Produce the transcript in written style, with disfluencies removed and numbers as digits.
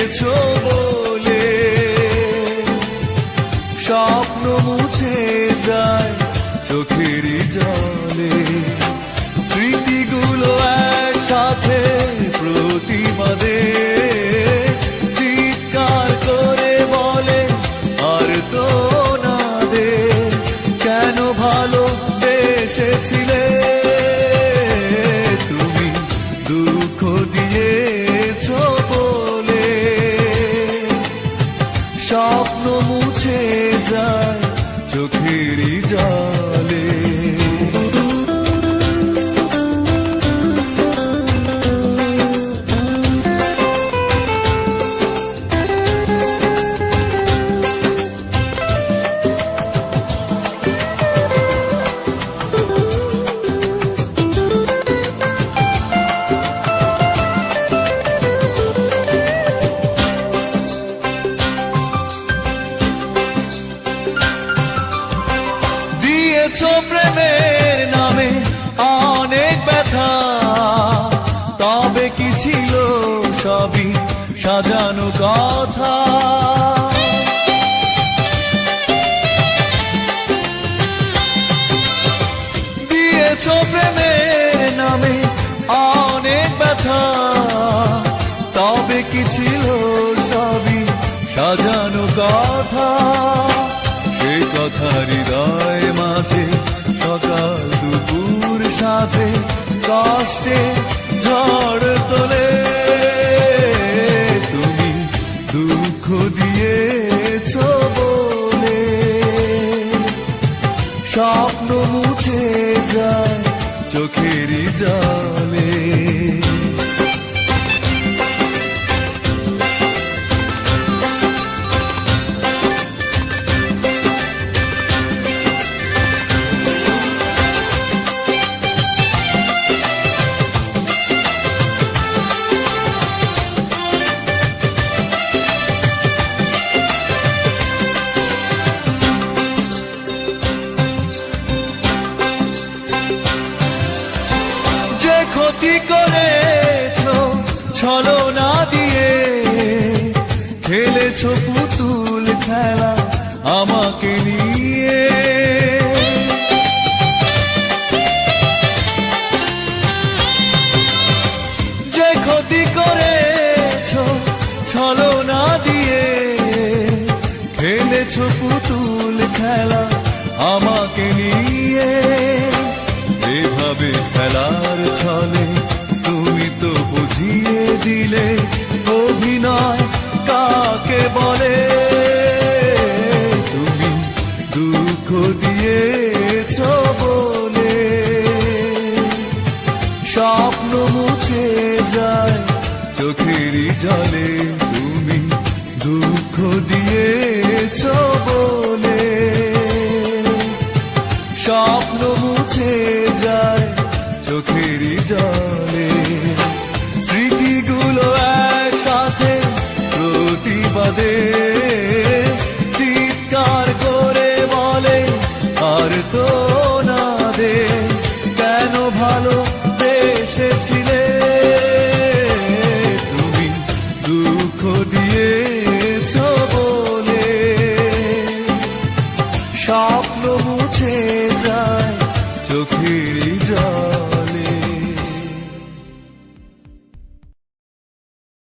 দিয়েছো বলে স্বপ্ন মুছে যায় চোখেরই জলে। স্মৃতিগুলো একসাথে প্রতিবাদে চিৎকার করে বলে আর তো না দে, কেন ভালোবেসেছিলে তুমি দুঃখ দিয়েছো বলে স্বপ্ন মুছে যায় চোখেরই জলে। প্রেমের নামে অনেক ব্যথা, তবে কি ছিল সবই সাজানো কথা। দিয়েছ প্রেমের নামে অনেক ব্যথা, তবে কি ছিল সবই সাজানো কথা। সে কথা হৃদয় মাঝে সকাল দুপুর সাথে কষ্টে ঝড় তোলে। তুমি দুঃখ দিয়েছো বলে স্বপ্ন মুছে যায় চোখেরই জলে। ক্ষতি করেছো ছলনা দিয়ে, খেলেছো পুতুল খেলা আমাকে নিয়ে। যে ক্ষতি করেছো ছলনা দিয়ে, খেলেছো পুতুল খেলা আমাকে নিয়ে। এভাবে খেলার ছলে তুমি তো বুঝিয়ে দিলে অভিনয় কাকে বলে। তুমি দুঃখ দিয়েছো বলে স্বপ্ন মুছে যায় চোখেরই জলে। তুমি দুঃখ দিয়েছো বলে স্বপ্ন মুছে যায় চোখেরই জলে।